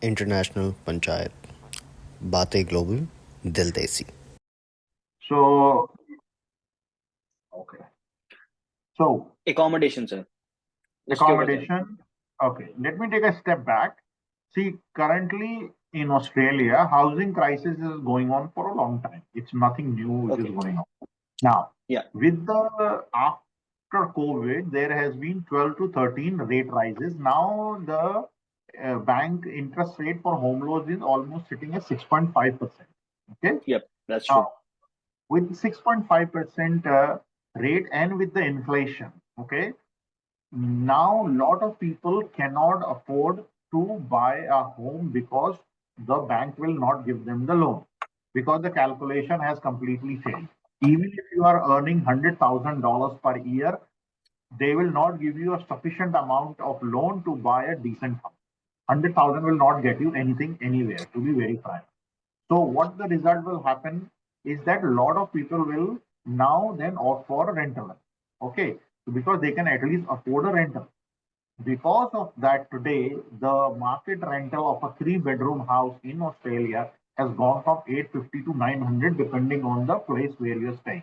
International panchayat बातें global दिल देसी. So, okay. So, Accommodation, sir. उसके ऊपर जाएं. accommodation. Okay. Let me take a step back. See, currently in Australia, housing crisis is going on for a long time. It's nothing new which is Okay. going on. Now, Yeah. with the after COVID, there has been 12 to 13 rate rises. Now the bank interest rate for home loans is almost sitting at 6.5%. Okay. Yep, that's true. Now, with 6.5% rate and with the inflation, okay, now a lot of people cannot afford to buy a home because the bank will not give them the loan because the calculation has completely failed. Even if you are earning $100,000 per year, they will not give you a sufficient amount of loan to buy a decent house. 100,000 will not get you anything anywhere, to be very frank. So what the result will happen is that a lot of people will now then opt for a rental. Okay, because they can at least afford a rental. Because of that, today the market rental of a 3-bedroom house in Australia has gone from 850 to 900 depending on the place where you're staying.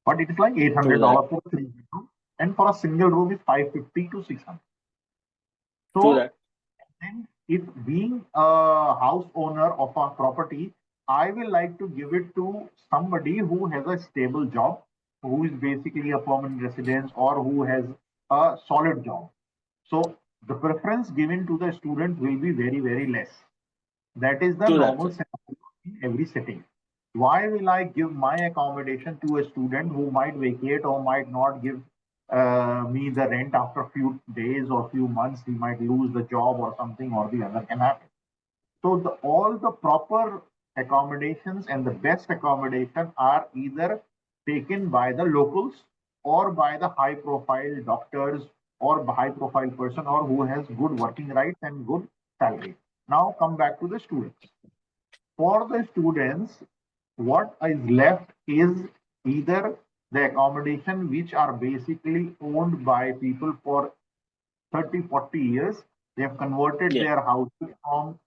But it is like $800 for a 3-bedroom, and for a single room is 550 to 600. True that. And if being a house owner of a property, I will like to give it to somebody who has a stable job, who is basically a permanent resident or who has a solid job. So the preference given to the student will be very, very less. That is the True that, normal sir. scenario in every setting. Why will I give my accommodation to a student who might vacate or might not give me the rent after a few days or few months? He might lose the job or something or the other can happen. So all the proper accommodations and the best accommodation are either taken by the locals or by the high profile doctors or high profile person or who has good working rights and good salary. Now come back to the students. For the students, what is left is either the accommodation which are basically owned by people for 30, 40 years. They have converted their houses from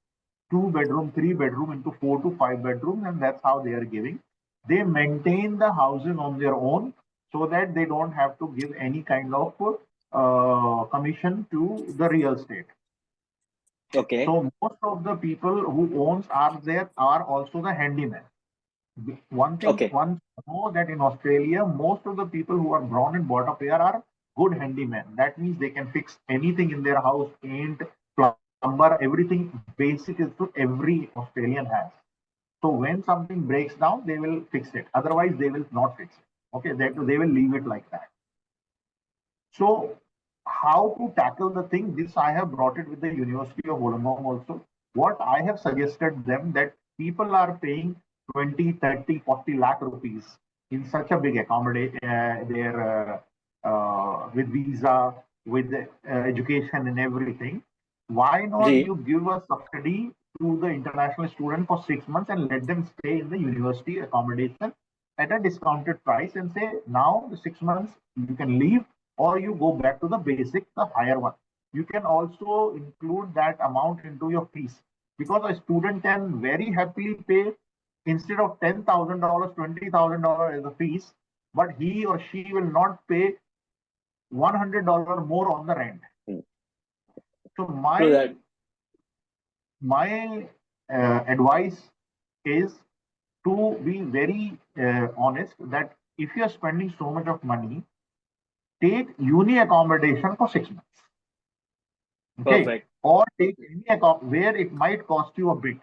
2-bedroom, 3-bedroom into 4 to 5 bedrooms, and that's how they are giving. They maintain the houses on their own so that they don't have to give any kind of commission to the real estate. Okay. So most of the people who owns are there are also the handyman. One thing, one know that in Australia, most of the people who are born and brought up here are good handymen. That means they can fix anything in their house, paint, plumber, everything basic is to every Australian has. So when something breaks down, they will fix it. Otherwise, they will not fix it. Okay, they will leave it like that. So how to tackle the thing? This I have brought it with the University of Wollongong also. What I have suggested them that people are paying 20, 30, 40 lakh rupees in such a big accommodation with visa, with education and everything. Why not you give a subsidy to the international student for 6 months and let them stay in the university accommodation at a discounted price and say now the 6 months you can leave or you go back to the basic, the higher one. You can also include that amount into your fees because a student can very happily pay instead of $10,000, $20,000 as a fees, but he or she will not pay $100 more on the rent. So my advice is to be very honest that if you are spending so much of money, take uni accommodation for 6 months. Okay. Perfect. Or take any where it might cost you a bit.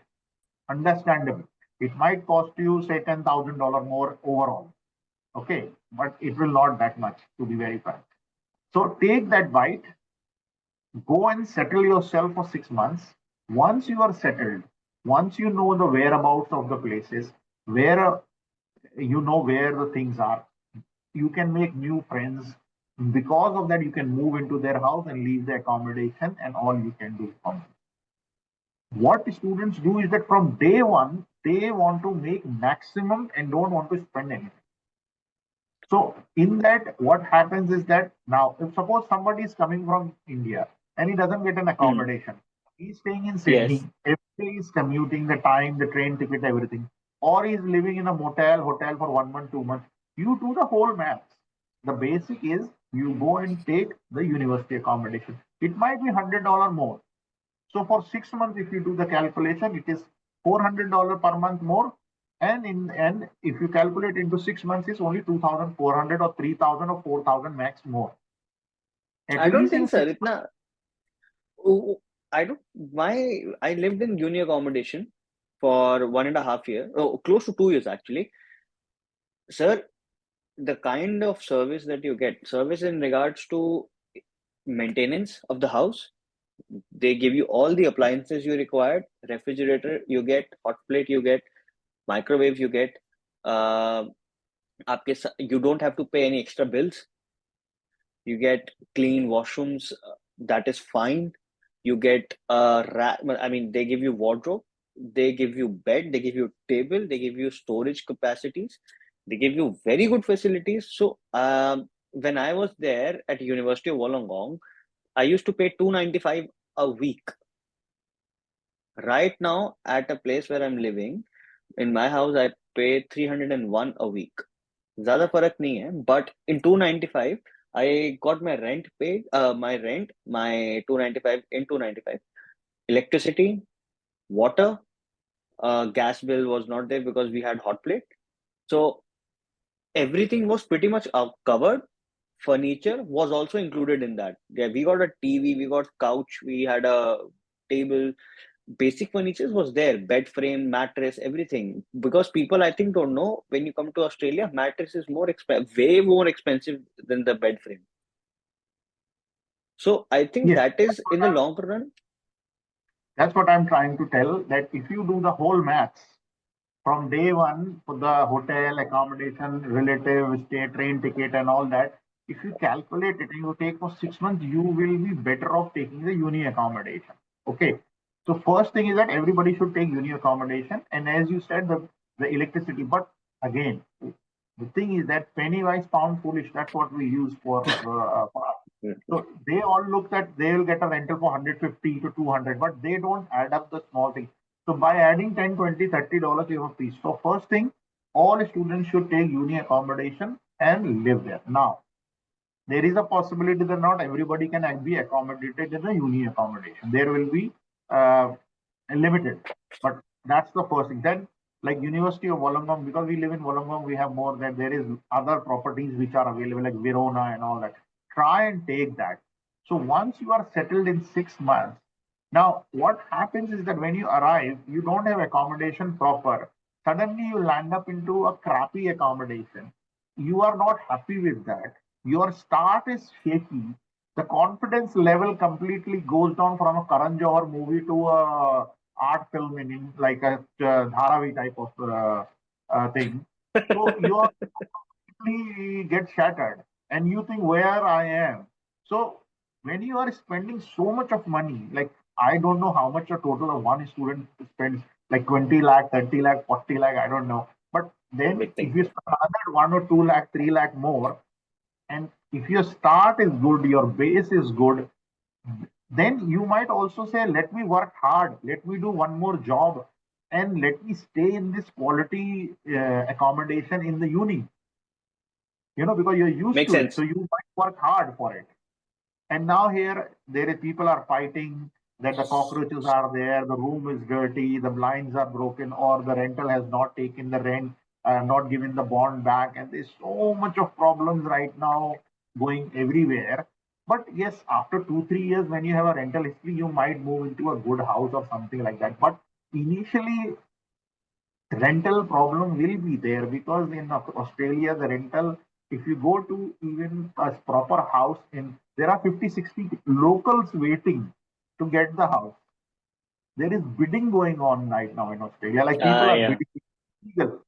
Understandable. It might cost you say $10,000 more overall. Okay, but it will not that much to be very frank. So take that bite, go and settle yourself for 6 months. Once you are settled, once you know the whereabouts of the places, where you know where the things are, you can make new friends. Because of that, you can move into their house and leave the accommodation, and all you can do from it. What students do is that from day one, they want to make maximum and don't want to spend anything. So in that, what happens is that now, if suppose somebody is coming from India and he doesn't get an accommodation, He's staying in Sydney. Yes. Every day he's commuting, the time, the train ticket, everything. Or he's living in a hotel for 1 month, 2 months. You do the whole maths. The basic is you go and take the university accommodation. It might be $100 more. So for 6 months, if you do the calculation, it is $400 per month more. And in the end, if you calculate into 6 months, it's only 2,400 or 3,000 or 4,000 max more. At I don't least in think, sir. 6 months. I don't. I lived in uni accommodation for 1.5 years. Oh, close to 2 years actually, sir. The kind of service that you get, service in regards to maintenance of the house, they give you all the appliances you required. Refrigerator you get, hot plate you get, microwave you get. Uh, you don't have to pay any extra bills. You get clean washrooms. That is fine. You get I mean, they give you wardrobe, they give you bed, they give you table, they give you storage capacities, they give you very good facilities. So when I was there at University of Wollongong, I used to pay 295 a week. Right now, at a place where I'm living, in my house, I pay 301 a week. ज़्यादा फर्क नहीं है, but in 295 I got my rent paid, my 295 in 295. Electricity, water, gas bill was not there because we had hot plate. So everything was pretty much covered. Furniture was also included in that. Yeah, we got a TV, we got couch, we had a table. Basic furniture was there, bed frame, mattress, everything. Because people, I think, don't know, when you come to Australia, mattress is way more expensive than the bed frame. So I think Yes, that is in the long run. that's what I'm trying to tell, that if you do the whole maths from day one for the hotel, accommodation, relative, stay, train ticket, and all that, if you calculate it and you take for 6 months, you will be better off taking the uni accommodation. Okay. So first thing is that everybody should take uni accommodation, and as you said, the electricity. But again, the thing is that penny wise, pound foolish. That's what we use for us. So they all look that they will get a rental for 150 to 200, but they don't add up the small things. So by adding 10, 20, $30, you have a piece. So first thing, all students should take uni accommodation and live there. Now, there is a possibility that not everybody can be accommodated in the uni accommodation. There will be limited, but that's the first thing. Then, like University of Wollongong, because we live in Wollongong, we have more that there is other properties which are available like Verona and all that. Try and take that. So once you are settled in 6 months, now what happens is that when you arrive, you don't have accommodation proper. Suddenly you land up into a crappy accommodation. You are not happy with that. Your start is shaky. The confidence level completely goes down from a Karan Johar movie to a art film in like a Dharavi type of thing. So you completely get shattered and you think where I am. So when you are spending so much of money, like I don't know how much a total of one student spends, like 20 lakh, 30 lakh, 40 lakh, I don't know. But then Big thing. if you spend another 1 or 2 lakh, 3 lakh more, and if your start is good, your base is good, then you might also say, let me work hard, let me do one more job, and let me stay in this quality accommodation in the uni. Because you're used Makes to it. sense. So you might work hard for it. And now here, people are fighting that the cockroaches are there, the room is dirty, the blinds are broken, or the rental has not taken the rent, not given the bond back. And there's so much of problems right now going everywhere. But yes, after 2, 3 years, when you have a rental history, you might move into a good house or something like that. But initially, rental problem will be there because in Australia, the rental, if you go to even a proper house there are 50, 60 locals waiting to get the house. There is bidding going on right now in Australia. Like people are Yeah. bidding illegal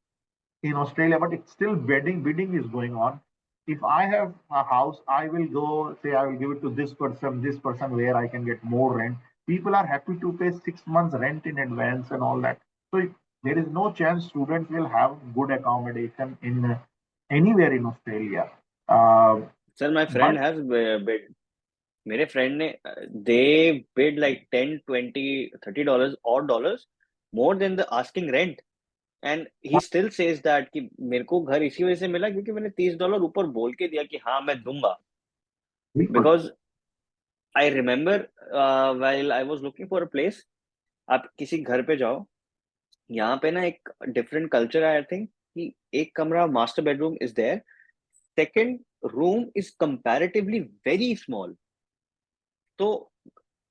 in Australia, but it's still bidding is going on. If I have a house, I will go say I will give it to this person where I can get more rent. People are happy to pay 6 months rent in advance and all that. So there is no chance students will have good accommodation in anywhere in Australia. Sir, my friend But has bid. मेरे friend ने दे bid like 10, 20, 30 dollars और dollars more than the asking rent, and he still says that कि मेरे को घर इसी वजह से मिला क्योंकि मैंने $30 ऊपर बोल के दिया कि हाँ मैं दूंगा। बिल्कुल। Because I remember while I was looking for a place, आप किसी घर पे जाओ, यहाँ पे ना एक डिफरेंट कल्चर है आई थिंक, कि एक कमरा master bedroom is there, second room is comparatively very small. तो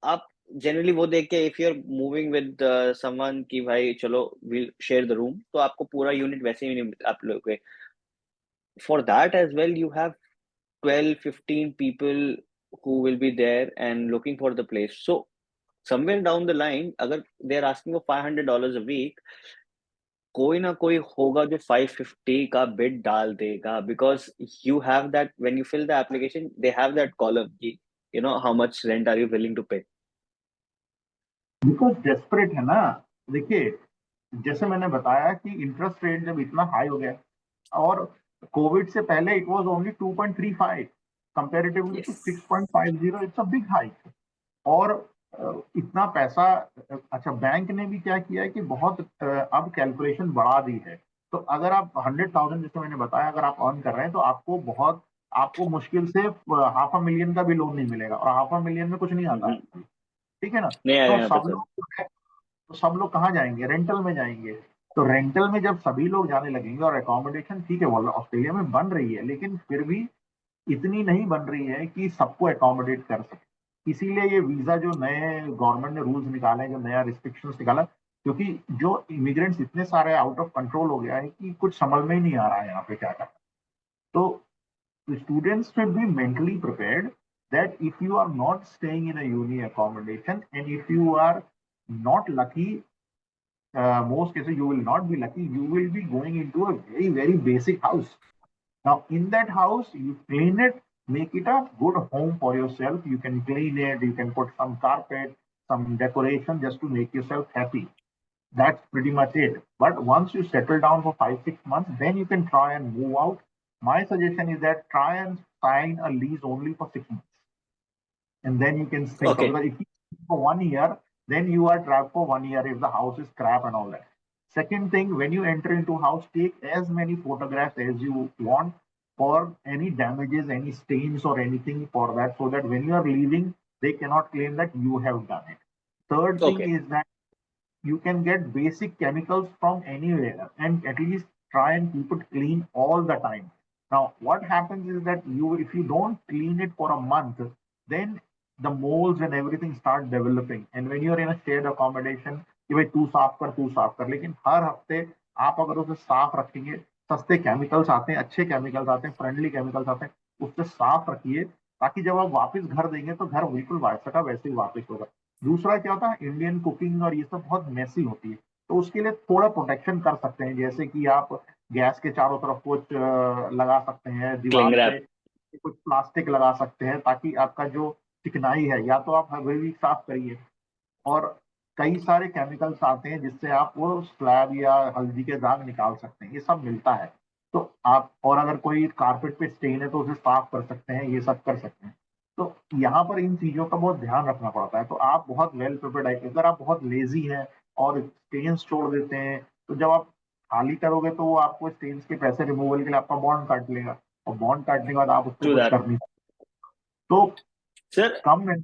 आप जनरली वो देख के if you are moving with someone कि भाई चलो विल शेयर द रूम, तो आपको पूरा यूनिट वैसे ही नहीं आप लोग के, for that as well you have 12, 15 people who will be there and looking for the place. So somewhere down the line, अगर they are asking for $500 a week, कोई ना कोई होगा जो 550 का बिड डाल देगा, because you have that when you fill the application, they have that column कि how much rent are you willing to pay. Because desperate है ना। देखिए, जैसे मैंने बताया कि इंटरेस्ट रेट जब इतना हाई हो गया, और कोविड से पहले it was only 2.35 comparatively to Yes. 6.50, it's a big hike. और इतना पैसा, अच्छा बैंक ने भी क्या किया है कि बहुत अब कैलकुलेशन बढ़ा दी है। तो अगर आप 100,000, जैसे मैंने बताया, अगर आप अर्न कर रहे हैं तो आपको मुश्किल से 500,000 का भी लोन नहीं मिलेगा, और 500,000 में कुछ नहीं आता हम्म, है। ठीक है ना। नहीं तो आया यहाँ पे सब सर। लोग जो है, तो सब लोग कहाँ जाएंगे? रेंटल में जाएंगे। तो रेंटल में जब सभी लोग जाने लगेंगे, और एकोमोडेशन ठीक है वो ऑस्ट्रेलिया में बन रही है, लेकिन फिर भी इतनी नहीं बन रही है कि सबको एकोमोडेट कर सके। इसीलिए ये वीजा जो नए गवर्नमेंट ने रूल्स निकाले, जो नया रिस्ट्रिक्शंस निकाला, क्योंकि जो इमिग्रेंट्स इतने सारे आउट ऑफ कंट्रोल हो गया है कि कुछ समझ में ही नहीं आ रहा है यहाँ पे क्या करना। तो students should be mentally prepared that if you are not staying in a uni accommodation, and if you are not lucky, most cases you will not be lucky, you will be going into a very, very basic house. Now, in that house, you clean it, make it a good home for yourself. You can clean it, you can put some carpet, some decoration just to make yourself happy. That's pretty much it. But once you settle down for 5, 6 months, then you can try and move out. My suggestion is that try and sign a lease only for 6 months, and then you can think of, Okay. because if you for 1 year, then you are trapped for 1 year if the house is crap and all that. Second thing, when you enter into house, take as many photographs as you want for any damages, any stains or anything for that, so that when you are leaving, they cannot claim that you have done it. Third thing Okay. is that you can get basic chemicals from anywhere, and at least try and keep it clean all the time. Now, what happens is that if you don't clean it for a month, then the molds and everything start developing. And when you're in a shared accommodation, कि भाई तू साफ कर, लेकिन हर हफ्ते आप अगर उसे साफ रखेंगे, सस्ते केमिकल्स आते हैं, अच्छे केमिकल्स आते हैं, फ्रेंडली केमिकल्स आते हैं, उससे साफ रखिए, ताकि जब आप वापस घर देंगे तो घर बिल्कुल वैसा का वैसे ही वापस होगा। दूसरा क्या होता है, इंडियन कुकिंग और ये सब बहुत मेसी होती है, तो उसके लिए थोड़ा प्रोटेक्शन कर सकते हैं, जैसे कि आप गैस के चारों तरफ कुछ लगा सकते हैं, Cling दीवार पे wrap. कुछ प्लास्टिक लगा सकते हैं, ताकि आपका जो चिकनाई है, या तो आप हर वीक साफ करिए। और कई सारे केमिकल्स आते हैं जिससे आप वो स्लैब या हल्दी के दाग निकाल सकते हैं, ये सब मिलता है। तो आप, और अगर कोई कारपेट पे स्टेन है तो उसे साफ कर सकते हैं, ये सब कर सकते हैं। तो यहाँ पर इन चीजों का बहुत ध्यान रखना पड़ता है। तो आप बहुत वेल प्रिपेयर्ड है। अगर आप बहुत लेजी हैं और स्टेन्स छोड़ देते हैं, तो जब आप खाली करोगे तो वो आपको स्टेन्स के पैसे रिमूवल के लिए आपका बॉन्ड काट लेगा, और बॉन्ड काटने के बाद आप उस पर True कुछ that. कर नहीं सकते। तो Sir, कम,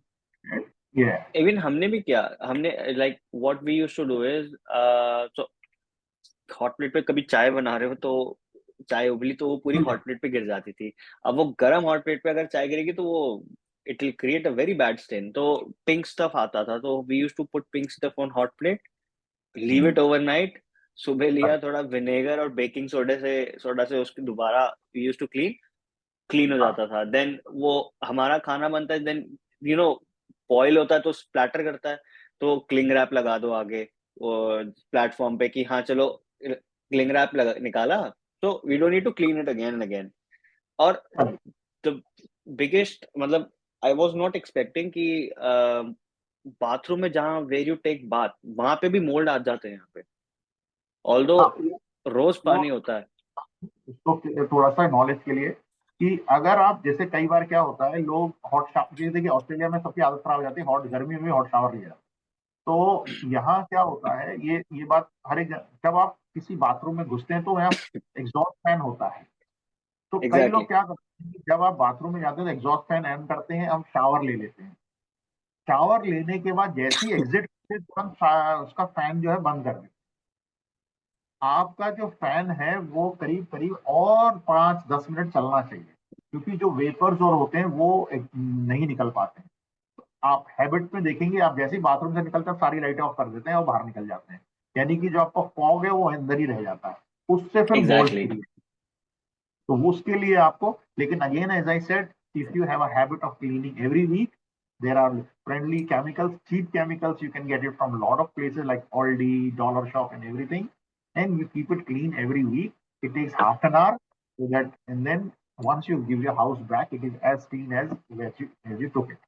ये इवन हमने भी किया, हमने like what we used to do is, so hot plate पे कभी चाय बना रहे हो तो चाय उबली तो वो पूरी हॉट प्लेट पे गिर जाती थी। अब वो गरम हॉट प्लेट पे अगर चाय गिरेगी तो वो it will create a very bad stain. तो पिंक स्टफ आता था, तो we used to put pink stuff on hot plate, leave it overnight, सुबह लिया थोड़ा विनेगर और बेकिंग सोडा से उसकी दोबारा वी यूज्ड टू क्लीन हो जाता था। देन वो हमारा खाना बनता है, देन यू नो बॉयल होता है तो स्प्लैटर करता है, तो क्लिंग रैप लगा दो आगे वो प्लेटफॉर्म पे कि हाँ चलो क्लिंग रैप निकाला, तो we don't need to clean it again and again. और द बिगेस्ट मतलब आई वाज नॉट एक्सपेक्टिंग कि बाथरूम में जहाँ वेर यू टेक बाथ वहां पे भी मोल्ड आ जाते हैं यहाँ पे, ऑल्दो हाँ, रोज वो पानी होता है। उसको थोड़ा सा नॉलेज के लिए, कि अगर आप जैसे कई बार क्या होता है लोग हॉट शावर, देखिए ऑस्ट्रेलिया में सबकी आदत खराब हो जाती है हॉट गर्मी में हॉट शावर लिया, तो यहाँ क्या होता है ये बात हर एक जब आप किसी बाथरूम में घुसते हैं तो यहाँ एग्जॉस्ट फैन होता है। तो कई लोग एग्जैक्टली। क्या करते हैं कि जब आप बाथरूम में जाते हैं तो एग्जॉस्ट फैन ऑन करते हैं, हम शावर ले लेते हैं। शावर लेने के बाद जैसे ही एग्जिट करते हैं, तुरंत उसका फैन जो है बंद कर देते हैं। आपका जो फैन है वो करीब करीब और 5-10 मिनट चलना चाहिए, क्योंकि जो वेपर्स और होते हैं वो नहीं निकल पाते हैं। आप हैबिट में देखेंगे, आप जैसे ही बाथरूम से निकलते हैं सारी लाइटें ऑफ कर देते हैं और बाहर निकल जाते हैं, यानी कि जो आपका फॉग है वो अंदर ही रह जाता है, उससे फिर मोल्ड एग्जैक्टली। क्रिएट। तो उसके लिए आपको, लेकिन again as I said, if you have a habit of cleaning every week, there are friendly chemicals, cheap chemicals, you can get it from a lot of places like Aldi, Dollar Shop and everything, and you keep it clean every week. It takes half an hour, so that, and then once you give your house back, it is as clean as you took it.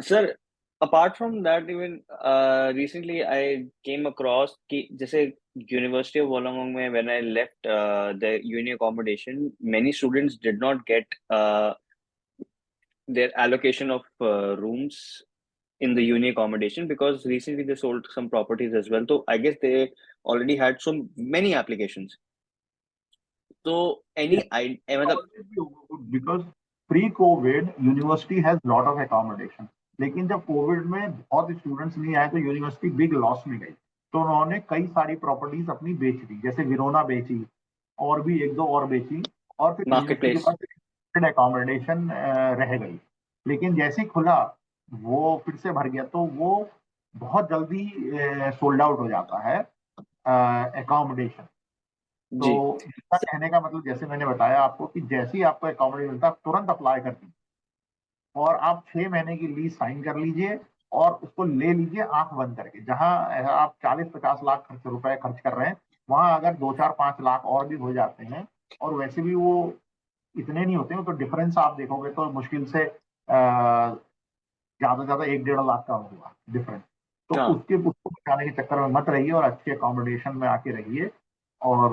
Sir, apart from that, even recently I came across कि जैसे University of Wollongong में when I left the uni accommodation, many students did not get their allocation of rooms in the uni accommodation because recently they sold some properties as well. So I guess they already had so many applications. So any I मतलब Always be good because pre-COVID university has lot of accommodation, लेकिन जब Covid में बहुत students नहीं आए तो university big loss में गई। तो उन्होंने कई सारी प्रॉपर्टीज अपनी बेच दी, जैसे विरोना बेची और भी एक दो और बेची, और फिर market यूनिवर्सिटी के place. पास एकोमोडेशन रह गई। लेकिन जैसे ही खुला वो फिर से भर गया, तो वो बहुत जल्दी सोल्ड आउट हो जाता है एकोमोडेशन। तो जी। इसका कहने का मतलब, जैसे मैंने बताया आपको, कि जैसे ही आपको एकोमोडेशन मिलता है आप तुरंत अप्लाई कर दीजिए, और आप 6 महीने की लीज साइन कर लीजिए और उसको ले लीजिए आंख बंद करके। जहां आप 40-50 लाख रुपए खर्च कर रहे हैं, वहां अगर 2-4-5 लाख और भी हो जाते हैं, और वैसे भी वो इतने नहीं होते हैं, तो डिफरेंस आप देखोगे तो मुश्किल से ज्यादा से ज्यादा 1-1.5 लाख का होगा डिफरेंस। तो हाँ उसको बचाने के चक्कर में मत रहिए और अच्छे अकोमोडेशन में आके रहिए। और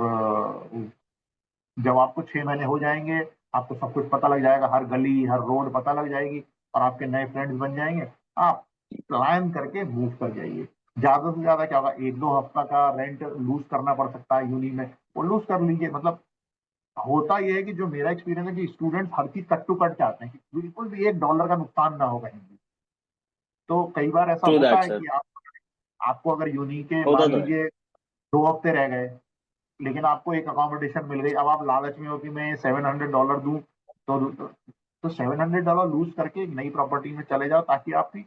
जब आपको 6 महीने हो जाएंगे, आपको सब कुछ पता लग जाएगा, हर गली हर रोड पता लग जाएगी, और आपके नए फ्रेंड्स बन जाएंगे। आप प्लान करके मूव कर जाइए। ज्यादा से ज्यादा क्या होगा, 1-2 हफ्ता का रेंट लूज करना पड़ सकता है यूनी में, वो लूज कर लीजिए। मतलब होता यह है कि जो मेरा एक्सपीरियंस है कि स्टूडेंट्स हर चीज कट टू कट चाहते हैं कि बिल्कुल भी $1 का नुकसान ना हो कहीं भी। तो कई बार ऐसा ट्रू होता दैट है सर। कि आपको अगर यूनी के होता मान तो है। लीजिए 2 हफ्ते रह गए, लेकिन आपको एक अकोमोडेशन मिल गई, अब आप लालच में हो कि मैं $700 दूं, तो $700 लूज करके एक नई प्रॉपर्टी में चले जाओ, ताकि आपकी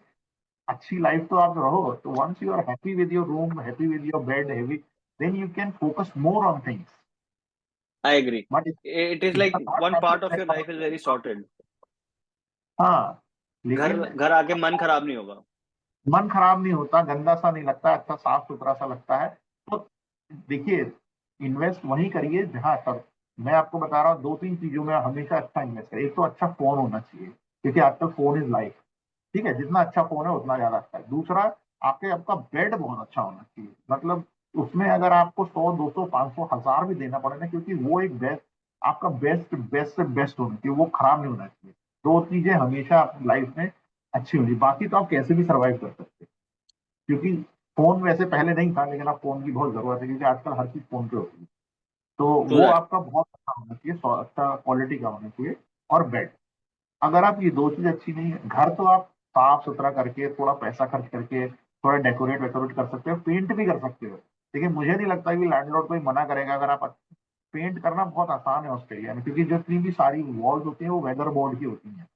अच्छी लाइफ तो आप रहो। तो once you are happy with your room, happy with your bed, happy, then you can focus more on things. I agree. But It is if like you are one not part of happy, your life is very sorted. हाँ, घर लेकिन घर आके मन खराब नहीं होगा। मन खराब नहीं होता, गंदा सा नहीं लगता, अच्छा साफ सुथरा सा लगता है। तो देखिए, इन्वेस्ट वहीं करिए जहां कर। मैं आपको बता रहा हूँ 2-3 चीजों में हमेशा अच्छा इन्वेस्ट करिए। एक तो अच्छा फोन होना चाहिए, क्योंकि आजकल फोन इज लाइफ। ठीक है, जितना अच्छा फोन है उतना ज्यादा अच्छा है। दूसरा, आपका बेड बहुत अच्छा होना चाहिए। मतलब उसमें अगर आपको 100, 200, 500, 1000 भी देना पड़े ना, क्योंकि वो एक बेस्ट, आपका बेस्ट बेस्ट से बेस्ट होना चाहिए, वो खराब नहीं होना चाहिए। दो चीजें हमेशा आपकी लाइफ में अच्छी होनी, बाकी तो आप कैसे भी सर्वाइव कर सकते हैं। क्योंकि फोन वैसे पहले नहीं था, लेकिन अब फोन की बहुत जरूरत है, क्योंकि आजकल हर चीज फोन पे होती है। तो ट्रू वो दैट। आपका बहुत अच्छा होना चाहिए, अच्छा क्वालिटी का होना चाहिए। और बेड, अगर आप ये दो चीज अच्छी नहीं है, घर तो आप साफ सुथरा करके थोड़ा पैसा खर्च करके थोड़ा डेकोरेट वेकोरेट कर सकते हो, पेंट भी कर सकते हो। लेकिन मुझे नहीं लगता कि लैंडलॉर्ड कोई मना करेगा। अगर आप पेंट करना बहुत आसान है ऑस्ट्रेलिया में, क्योंकि जितनी भी सारी वॉल्स होती हैं वो वेदर बोर्ड की होती हैं।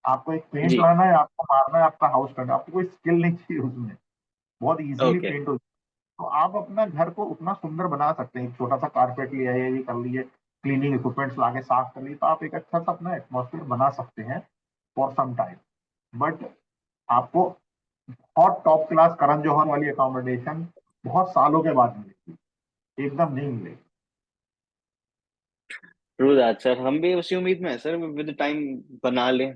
आपको एक पेंट जी। लाना है, आपको मारना है, आपका हाउस करना, आपको कोई स्किल नहीं चाहिए उसमें, बहुत इजीली ओके। पेंट हो। तो आप अपना घर को उतना सुंदर बना सकते हैं। एक छोटा सा कारपेट लिया है, ये कर लिए, क्लीनिंग इक्विपमेंट्स लाके साफ कर लिए, तो आप एक अच्छा सा अपना एटमोसफियर बना सकते हैं फॉर सम टाइम। बट आपको और टॉप क्लास करण जौहर वाली अकोमोडेशन बहुत सालों के बाद मिलेगी, एकदम नहीं मिलेगी। True that sir. हम भी उसी उम्मीद में है सर, विद टाइम बना लें।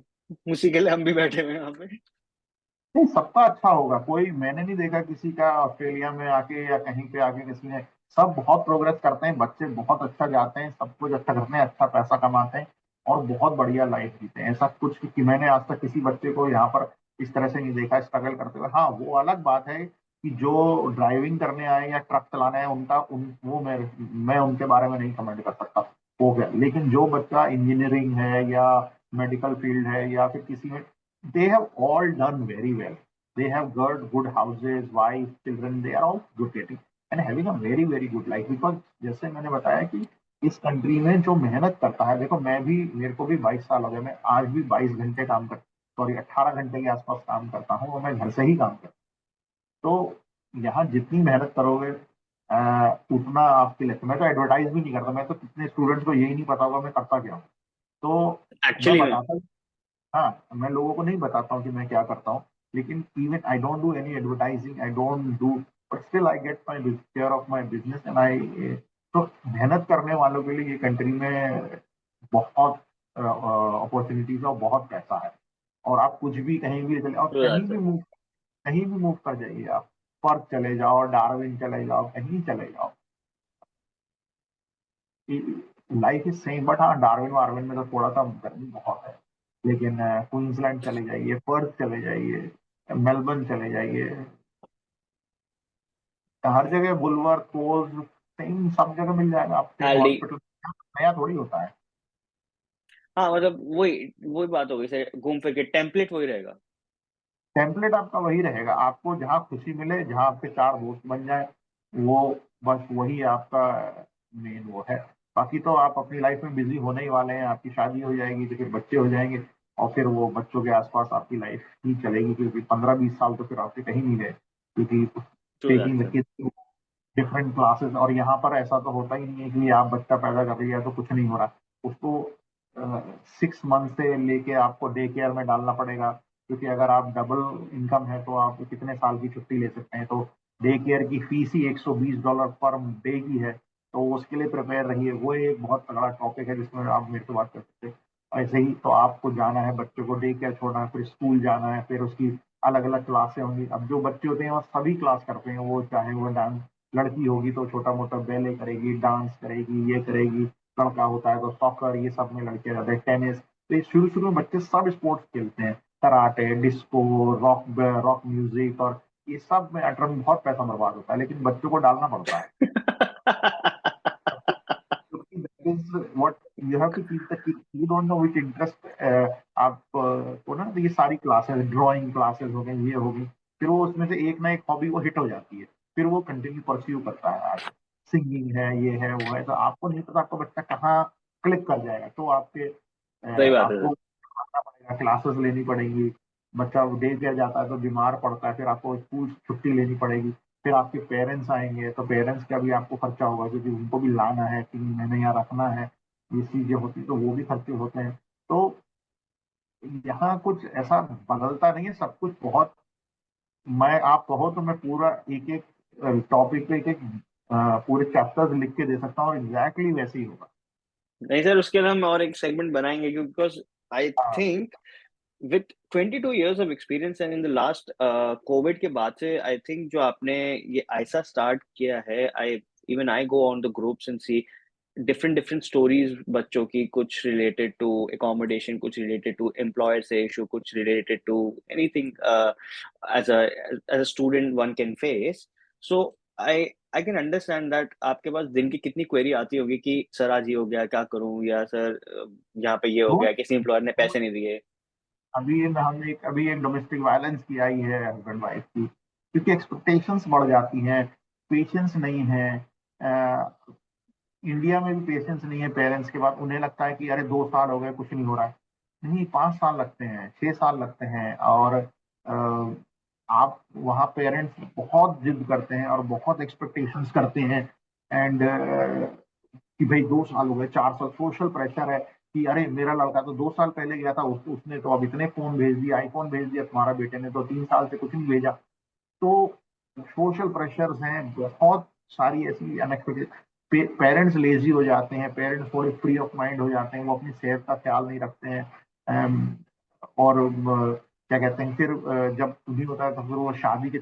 उसी के लिए हम भी बैठे हुए हैं यहाँ पे। नहीं, सबका अच्छा होगा। कोई मैंने नहीं देखा किसी का ऑस्ट्रेलिया में आके या कहीं पे आके किसी ने सब बहुत प्रोग्रेस करते हैं, बच्चे बहुत अच्छा जाते हैं, सब कुछ अच्छा करते हैं, अच्छा पैसा कमाते हैं और बहुत बढ़िया लाइफ जीते हैं। ऐसा कुछ कि मैंने आज तक किसी बच्चे को यहाँ पर इस तरह से नहीं देखा स्ट्रगल करते हुए। हाँ, वो अलग बात है कि जो ड्राइविंग करने आए या ट्रक चलाने आए उनका उन वो मैं उनके बारे में नहीं कमेंट कर सकता, हो गया। लेकिन जो बच्चा इंजीनियरिंग है या मेडिकल फील्ड है या फिर किसी में, they have all done very well, they have got good houses, wife, children, they are all good getting and having a very very good life because जैसे मैंने बताया कि इस कंट्री में जो मेहनत करता है, देखो मैं भी, मेरे को भी 22 साल हो गए, मैं आज भी 22 घंटे काम कर, सॉरी 18 घंटे के आसपास काम करता हूँ और मैं घर से ही काम करता हूँ। तो यहाँ जितनी मेहनत करोगे उतना आपके लिए, मैं तो एडवर्टाइज भी नहीं करता, मैं तो कितने स्टूडेंट्स को यही नहीं पता होगा मैं करता क्या हूँ। तो मैं एक्चुअली में। बताता, हाँ, मैं लोगों को नहीं बताता हूँ कि मैं क्या करता हूँ, लेकिन even I don't do any advertising, I don't do, but still I get my care of my business and I. तो मेहनत करने वालों के लिए ये कंट्री में बहुत अपॉर्चुनिटीज और बहुत पैसा है। और आप कुछ भी कहीं भी चले, और ट्रू दैट सर। कहीं भी मूव कर जाइए आप, पर्थ चले जाओ, डार्विन चले जाओ, कहीं चले जाओ, लाइफ इज सेम। बट हाँ, डार्विन वार्विन में तो थोड़ा सा गर्मी बहुत है, लेकिन क्वींसलैंड चले जाइए, पर्थ चले जाइए, मेलबर्न चले जाइए, हर जगह बुलवर्थ, कोल्स, सेम सब जगह मिल जाएगा आपको, एक एलडी। हॉस्पिटल नया थोड़ी होता है। हाँ मतलब वही वही बात हो गई सर, घूम फिर के टेम्पलेट वही रहेगा। टेम्पलेट आपका वही रहेगा, आपको जहाँ खुशी मिले, जहाँ आपके चार दोस्त बन जाए, वो बस वही आपका मेन वो है। बाकी तो आप अपनी लाइफ में बिजी होने ही वाले हैं, आपकी शादी हो जाएगी तो फिर बच्चे हो जाएंगे और फिर वो बच्चों के आसपास आपकी लाइफ ही चलेगी, क्योंकि 15-20 साल तो फिर आपके कहीं नहीं गए, क्योंकि true that taking the sir. Kids different classes. और यहाँ पर ऐसा तो होता ही नहीं है कि आप बच्चा पैदा कर रही है तो कुछ नहीं हो रहा, उसको 6 मंथ से लेके आपको डे केयर में डालना पड़ेगा, क्योंकि अगर आप डबल इनकम है तो आप कितने साल की छुट्टी ले सकते हैं। तो डे केयर की फीस ही $120 पर डे की है, तो उसके लिए प्रिपेयर रहिए। वो एक बहुत तगड़ा टॉपिक है जिसमें आप मेरे से बात कर सकते हैं। ऐसे ही तो आपको जाना है, बच्चों को डे केयर छोड़ना है, फिर स्कूल जाना है, फिर उसकी अलग अलग क्लासें होंगी। अब जो बच्चे होते हैं वो सभी क्लास करते हैं, वो चाहे वो डांस, लड़की होगी तो छोटा मोटा बैले करेगी, डांस करेगी, ये करेगी, लड़का होता है तो सॉकर, ये सब में लड़के रहते हैं, टेनिस। तो ये शुरू शुरू में बच्चे सब स्पोर्ट्स खेलते हैं, karate, disco, rock rock music, और ये सब में अटर में बहुत पैसा बर्बाद होता है, लेकिन बच्चों को डालना पड़ता है क्योंकि that is what you have to teach the kid, you don't know which interest. आप को ना, तो ये सारी क्लासेस, ड्राइंग क्लासेस हो गई, ये हो गई, फिर वो उसमें से एक ना एक हॉबी वो हिट हो जाती है, फिर वो कंटिन्यू परस्यू करता है आगे। सिंगिंग है, ये है, वो है, तो आपको नहीं पता आपका बच्चा कहाँ क्लिक कर जाएगा, तो सही बात है आपको सर। आना पड़ेगा, क्लासेस लेनी पड़ेगी। बच्चा डे केयर जाता है तो बीमार पड़ता है, फिर आपको स्कूल छुट्टी लेनी पड़ेगी, फिर आपके पेरेंट्स आएंगे तो पेरेंट्स का भी आपको खर्चा होगा, क्योंकि उनको भी लाना है, 3 महीने यहाँ रखना है, ये चीजें होती तो वो भी खर्चे होते हैं। तो यहाँ कुछ ऐसा बदलता नहीं है, सब कुछ बहुत, मैं आप कहो तो मैं पूरा एक एक टॉपिक पे एक एक पूरे चैप्टर्स लिख के दे सकता हूँ और एग्जैक्टली वैसे ही होगा। नहीं सर, उसके लिए हम और एक सेगमेंट बनाएंगे, बिकॉज आई हाँ, think with 22 years of experience and in the last Covid के बाद से आई थिंक जो आपने ये ऐसा स्टार्ट किया है, I even I go on the groups and see different different stories बच्चों की, कुछ रिलेटेड टू एकोमोडेशन, कुछ रिलेटेड टू एम्प्लॉयर से इशू, कुछ related to anything as a student one can face. So I I can understand that आपके पास दिन की कितनी क्वेरी आती होगी कि सर आज ये हो गया क्या करूं, या सर यहाँ पे ये हो रोज गया, किसी एम्प्लॉयर ने रोज पैसे नहीं दिए। अभी एक डोमेस्टिक वायलेंस की आई है हस्बैंड वाइफ की, क्योंकि एक्सपेक्टेशंस बढ़ जाती हैं, पेशेंस नहीं है। इंडिया में भी पेशेंस नहीं है पेरेंट्स के बाद, उन्हें लगता है कि अरे 2 साल हो गए कुछ नहीं हो रहा है। नहीं, 5 साल लगते हैं, 6 साल लगते हैं, और आप वहाँ पेरेंट्स बहुत जिद करते हैं और बहुत एक्सपेक्टेशंस करते हैं, एंड कि भाई 2 साल हो गए, 4 साल, सोशल प्रेशर है कि अरे मेरा लड़का तो 2 साल पहले गया था, उसने तो अब इतने फोन भेज दिए, आईफोन भेज दिया, तुम्हारा बेटे ने तो 3 साल से कुछ नहीं भेजा। तो सोशल प्रेशर्स हैं बहुत सारी ऐसी अनएक्सपेक्टेड, पेरेंट्स लेजी हो जाते हैं, पेरेंट्स थोड़े फ्री ऑफ माइंड हो जाते हैं, वो अपनी सेहत का ख्याल नहीं रखते हैं। और क्या कहते हैं, फिर जब नहीं होता है तो फिर वो शादी के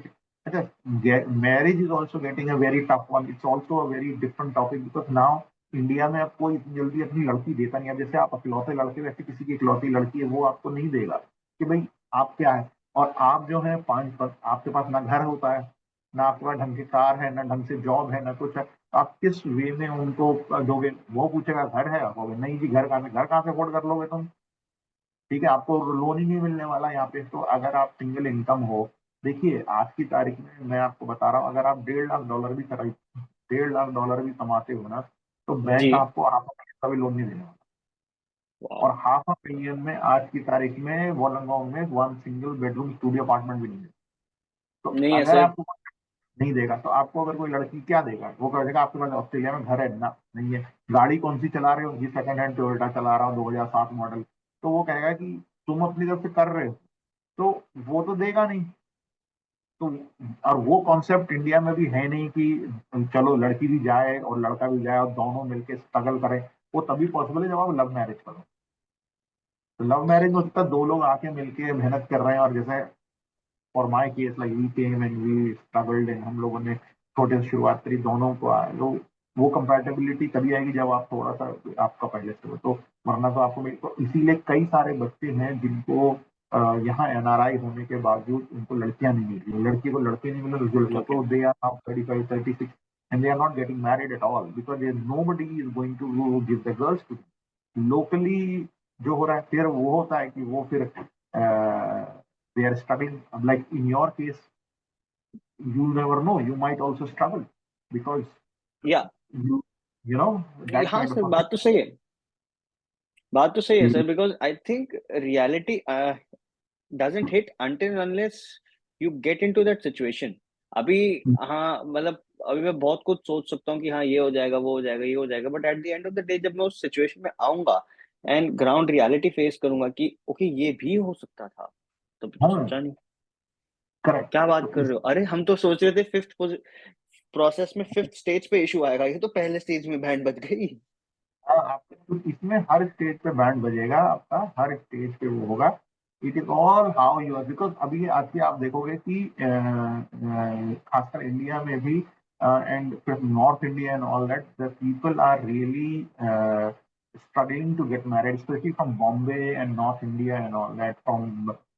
marriage is also getting a very tough one. It's also a very different topic because now India में अब कोई इतनी जल्दी अपनी लड़की देता नहीं है. जैसे आप इकलौते लड़के, वैसे किसी की इकलौती लड़की है वो आपको नहीं देगा कि भाई आप क्या है. और आप जो है आपके पास ना घर होता है, ना आपके पास ढंग की कार है, ना ढंग से जॉब है, ना कुछ है. आप किस वे में उनको दोगे? वो पूछेगा घर है, आप बोलोगे नहीं जी घर कहाँ से अफोर्ड कर लोगे तुम? ठीक है, आपको लोन ही नहीं मिलने वाला यहाँ पे. तो अगर आप सिंगल इनकम हो, देखिए आज की तारीख में मैं आपको बता रहा हूँ, अगर आप $1.5 लाख भी कमाते हो ना, तो जी. बैंक आपको $500,000 का भी लोन नहीं देने वाला. और Wow. $500,000 में आज की तारीख में वोलंगोंग में one single bedroom studio apartment भी नहीं है. तो नहीं है अगर सर. आपको नहीं देगा तो आपको अगर कोई लड़की क्या देगा? वो कहेगा आपके पास ऑस्ट्रेलिया में घर है ना? नहीं है. गाड़ी कौन सी चला रहे हो? जी सेकंड हैंड टोयोटा चला रहा हूँ 2007 मॉडल. तो वो कहेगा कि तुम अपनी तरफ से कर रहे हो, तो वो तो देगा नहीं. तो और वो कॉन्सेप्ट इंडिया में भी है नहीं कि चलो लड़की भी जाए और लड़का भी जाए और दोनों मिलके स्ट्रगल करें. वो तभी पॉसिबल है जब आप लव मैरिज करो. तो लव मैरिज में होता है दो लोग आके मिलके मेहनत कर रहे हैं. और जैसे for my case like we came and we struggled and हम लोगों ने छोटे से शुरुआत करी, दोनों को आए. तो वो कंपैटिबिलिटी तभी आएगी जब आप थोड़ा सा आपका पहले से हो. तो वरना तो आपको तो इसीलिए कई सारे बच्चे हैं जिनको यहाँ एनआरआई होने के बावजूद उनको लड़कियां नहीं मिल रही. लड़की को लड़के नहीं मिल रहे, रिजल्ट Okay. तो they are now 35, 36 and they are not getting married at all because there nobody is going to give the girls to. Locally जो हो रहा है फिर वो होता है कि वो फिर they are struggling. Like in your case, you never know. You might also struggle because Yeah. you you know that हाँ kind of सर, a बात तो सही है. बात तो सही है thing. Sir, because I think reality doesn't hit until and unless you get into that situation. अभी हाँ मतलब अभी मैं बहुत कुछ सोच सकता हूँ कि हाँ ये हो जाएगा, वो हो जाएगा, ये हो जाएगा, but at the end of the day जब मैं उस सिचुएशन में आऊंगा एंड ग्राउंड रियलिटी फेस करूंगा कि ओके ये भी हो सकता था, तो हाँ, सोचा नहीं. करेक्ट. क्या बात तो कर रहे हो? अरे हम तो सोच रहे थे फिफ्थ प्रोसेस में फिफ्थ स्टेज पे इशू आएगा, ये तो पहले स्टेज में बैंड बज गई. हाँ, आपके तो इसमें हर स्टेज पे बैंड बजेगा आपका, हर स्टेज पे वो होगा. It is all how you are. Because अभी आज के आप देखोगे कि खासकर इंडिया में भी and north India and all that the people are really struggling to get married, especially from Bombay and North India and all that, from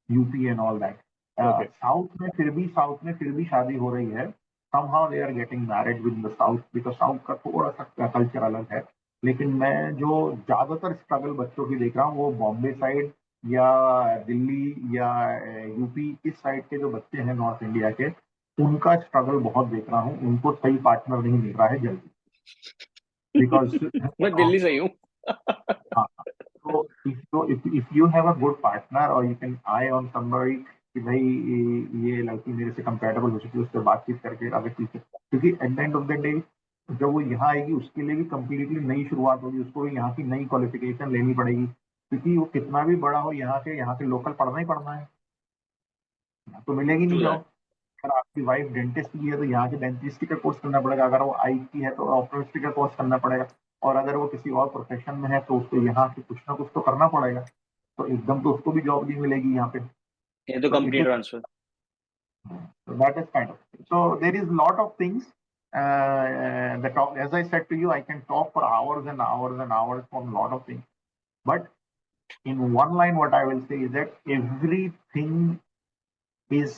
UP and all that. Okay. South में फिर भी शादी हो रही है. somehow they are getting married with the south because south का थोड़ा सा कल्चर अलग है. लेकिन मैं जो ज्यादातर स्ट्रगल बच्चों की देख रहा हूँ वो बॉम्बे साइड या दिल्ली या यूपी इस साइड के जो बच्चे हैं नॉर्थ इंडिया के, उनका स्ट्रगल बहुत देख रहा हूँ. उनको सही पार्टनर नहीं मिल रहा है जल्दी बिकॉज मैं दिल्ली से ही हूँ. So if you have a good partner or you can eye on somebody कि भाई ये लड़की मेरे से कंपेटेबल हो चुकी है, उससे बातचीत करके आगे पीछे, क्योंकि at the end of the day जब वो यहाँ आएगी उसके लिए भी कम्प्लीटली नई शुरुआत होगी. उसको भी यहाँ की नई क्वालिफिकेशन लेनी पड़ेगी क्योंकि वो कितना भी बड़ा हो यहाँ के लोकल पढ़ना ही पढ़ना है. यहाँ तो मिलेगी नहीं ट्रू जॉब. दैट. अगर आपकी वाइफ डेंटिस्ट की है तो यहाँ के डेंटिस्ट्री का कोर्स करना पड़ेगा. अगर वो आई की है तो ऑप्टोमेट्री का कोर्स करना पड़ेगा. और अगर वो किसी और प्रोफेशन में है तो उसको यहाँ से कुछ ना कुछ तो करना पड़ेगा. तो एकदम तो उसको भी जॉब नहीं मिलेगी यहाँ पे. ये तो तो it company is transfer. That is kind of. So there is lot of things. The talk, as I said to you, I can talk for hours and hours and hours on a lot of things. But in one line, what I will say is that everything is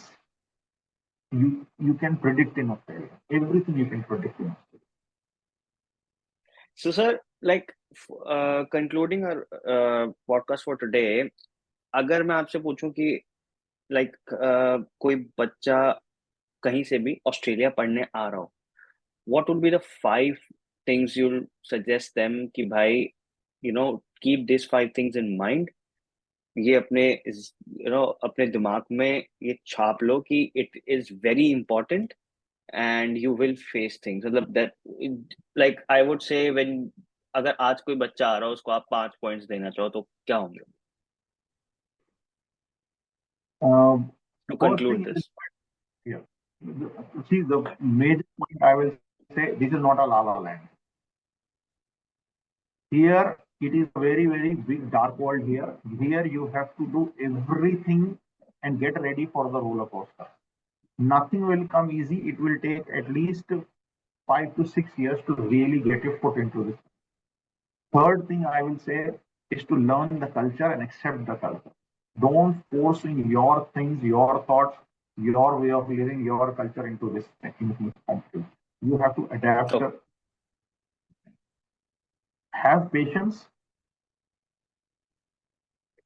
you can predict in Australia. Everything you can predict in Australia. So, sir, like concluding our podcast for today, अगर मैं आपसे पूछूं कि like कोई बच्चा कहीं से भी ऑस्ट्रेलिया पढ़ने आ रहा हो, what would be the 5 things you'll suggest them कि भाई keep these 5 things in mind. ये अपने अपने दिमाग में ये छाप लो कि it is very important and you will face things. मतलब that like I would say when अगर आज कोई बच्चा आ रहा हो उसको आप 5 पॉइंट्स देना चाहो तो क्या होंगे to First conclude thing is this? here. See, the major point I will say, this is not a La La Land. Here, it is a very, very big dark world here. Here, you have to do everything and get ready for the roller coaster. Nothing will come easy. It will take at least 5 to 6 years to really get your foot into this. Third thing I will say is to learn the culture and accept the culture. Don't force in your things, your thoughts, your way of living, your culture into this country. You have to adapt, Oh, have patience,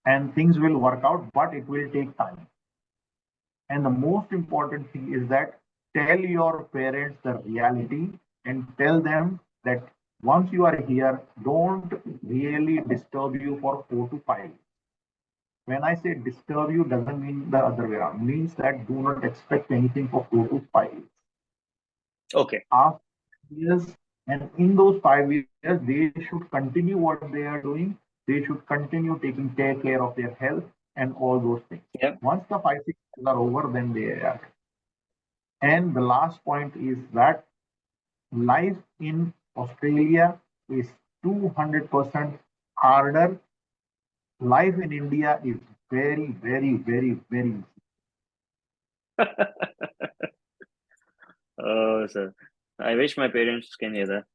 and things will work out, but it will take time. And the most important thing is that tell your parents the reality and tell them that once you are here, don't really disturb you for 4 to 5 years. When I say disturb you, doesn't mean the other way around. It means that do not expect anything for 4 to 5 years. okay. After years, and in those 5 years, they should continue what they are doing. They should continue taking take care of their health and all those things. Yeah. Once the 5 6 years are over, then they are. And the last point is that life in Australia is 200% harder. Life in India is very, very, very, very easy. Oh, sir. I wish my parents can hear that.